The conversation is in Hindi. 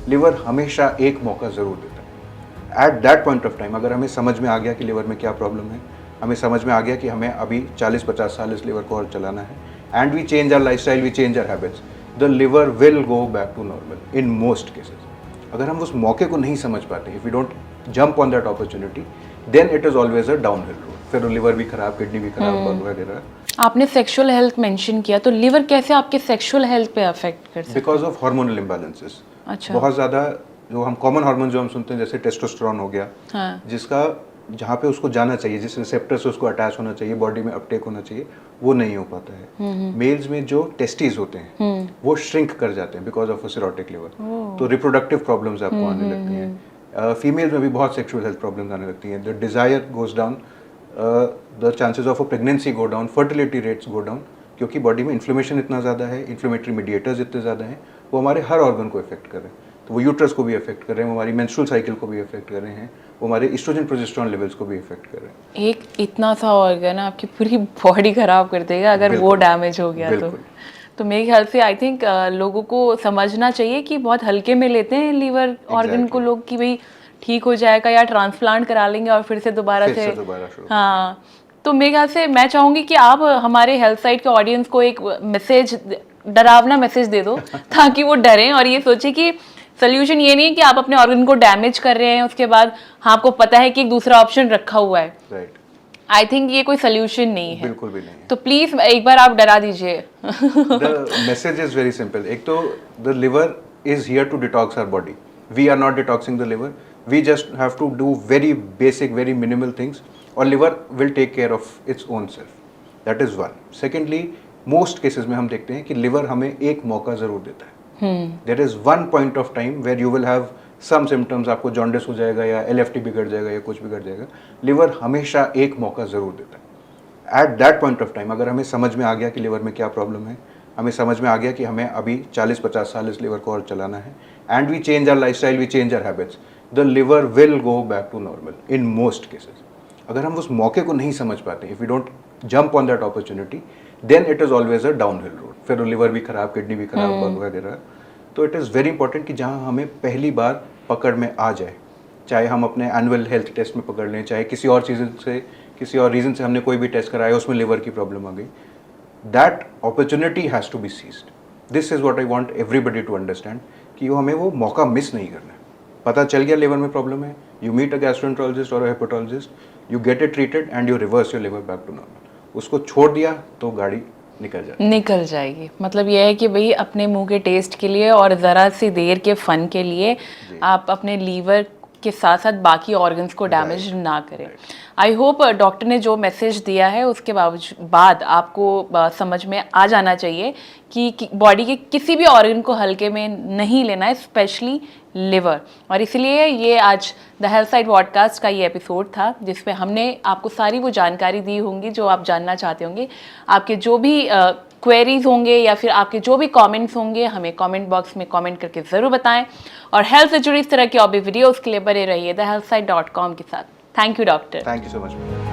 लिवर हमेशा एक मौका ज़रूर देता है। At that point of time अगर हमें समझ में आ गया कि लिवर में क्या प्रॉब्लम है, हमें समझ में आ गया कि हमें अभी 40-50 साल इस लिवर को और चलाना है, and we change our lifestyle, we change our habits, the liver will go back to normal in most cases. अगर हम उस मौके को नहीं समझ पाते, if you don't jump on that opportunity, then it is always a downhill road. फिर लिवर भी खराब, किडनी भी खराब वगैरह। आपने सेक्सुअल हेल्थ मेंशन किया, तो लिवर कैसे आपके सेक्सुअल हेल्थ पे अफेक्ट कर सकता है? Because of hormonal imbalances. अच्छा। बहुत ज़्यादा जो हम कॉमन हार्मोन जो हम सुनते हैं, जैसे टेस्टोस्टेरोन हो गया, हाँ। जिसका जहाँ पे उसको जाना चाहिए, जिस रिसेप्टर से उसको अटैच होना चाहिए, बॉडी में अपटेक होना चाहिए, वो नहीं हो पाता है। मेल्स में जो टेस्टिस होते हैं वो श्रिंक कर जाते हैं बिकॉज ऑफ सिरोटिक लिवर, तो रिप्रोडक्टिव प्रॉब्लम्स आपको आने लगती हैं। फीमेल्स में भी बहुत सेक्सुअल हेल्थ प्रॉब्लम्स आने लगती हैं। The desire goes down, the chances of a pregnancy go down, fertility rates go down, क्योंकि बॉडी में इन्फ्लेमेशन इतना ज़्यादा है, इन्फ्लेमेटरी मीडिएटर्स इतने ज़्यादा हैं, वो हमारे हर ऑर्गन को इफेक्ट कर रहे हैं। तो वो यूट्रस को भी अफेक्ट कर रहे हैं, वो हमारी मेंस्ट्रुअल साइकिल को भी अफेक्ट कर रहे हैं, वो हमारे एस्ट्रोजन प्रोजेस्टेरोन लेवल्स को भी अफेक्ट कर रहे हैं। एक इतना सा ऑर्गन आपकी पूरी बॉडी खराब कर देगा अगर वो डैमेज हो गया तो मेरे ख्याल से आई थिंक लोगों को समझना चाहिए कि बहुत हल्के में लेते हैं लीवर ऑर्गन को लोग, कि भाई ठीक हो जाएगा या ट्रांसप्लांट करा लेंगे और फिर से दोबारा से शुरू। हाँ, तो मेरे ख्याल से मैं चाहूँगी कि आप हमारे हेल्थ साइट के ऑडियंस को एक मैसेज, डरावना मैसेज दे दो ताकि वो डरें और ये सोचे कि सोल्यूशन ये नहीं है कि आप अपने ऑर्गन को डैमेज कर रहे हैं, उसके बाद हाँ आपको पता है कि एक दूसरा ऑप्शन रखा हुआ है। राइट। आई थिंक ये कोई सोल्यूशन नहीं है, बिल्कुल भी नहीं है। तो प्लीज एक बार आप डरा दीजिए। The message is very simple. एक तो the liver is here to detox our body, we are not detoxing the liver, we just have to do very basic, very minimal things, और liver will take care of its own self. That is one. Secondly, most cases में हम देखते हैं कि लिवर हमें एक मौका जरूर देता है। There is one point of time where you will have some symptoms, आपको जॉन्डिस हो जाएगा या LFT बिगड़ जाएगा या कुछ बिगड़ जाएगा, लिवर हमेशा एक मौका ज़रूर देता है। At that point of time अगर हमें समझ में आ गया कि लिवर में क्या प्रॉब्लम है, हमें समझ में आ गया कि हमें अभी 40-50 साल इस लिवर को और चलाना है, and we change our lifestyle, we change our habits, the liver will go back to normal in most cases. अगर हम उस मौके को नहीं समझ पाते, if you don't jump on that opportunity, then it is always a downhill road. फिर लिवर भी खराब, किडनी भी खराब वगैरह। तो इट इज़ वेरी इंपॉर्टेंट कि जहाँ हमें पहली बार पकड़ में आ जाए, चाहे हम अपने एनुअल हेल्थ टेस्ट में पकड़ लें, चाहे किसी और चीज़ से, किसी और रीज़न से हमने कोई भी टेस्ट कराया, उसमें लिवर की प्रॉब्लम आ गई, that opportunity has to be seized. This is what I want everybody to understand, कि हमें वो मौका मिस नहीं करना है। पता चल गया लिवर में प्रॉब्लम है, यू मीट अ गैस्ट्रोएंटरोलॉजिस्ट और a hepatologist, you get it treated and you reverse your liver back to normal. उसको छोड़ दिया तो गाड़ी निकल जाएगी। मतलब यह है कि भाई अपने मुंह के टेस्ट के लिए और ज़रा सी देर के फन के लिए आप अपने लीवर के साथ साथ बाकी ऑर्गन्स को डैमेज ना करें। आई होप डॉक्टर ने जो मैसेज दिया है उसके बाद आपको समझ में आ जाना चाहिए कि बॉडी के किसी भी ऑर्गन को हल्के में नहीं लेना है, स्पेशली लिवर। और इसलिए ये आज द हेल्थ साइट पॉडकास्ट का ये एपिसोड था, जिसमें हमने आपको सारी वो जानकारी दी होंगी जो आप जानना चाहते होंगे। आपके जो भी क्वेरीज होंगे या फिर आपके जो भी कमेंट्स होंगे, हमें कमेंट बॉक्स में कमेंट करके ज़रूर बताएं। और हेल्थ से जुड़ी इस तरह की और भी वीडियोज़ के लिए बने रहिए thehealthsite.com के साथ। Thank you doctor. Thank you so much.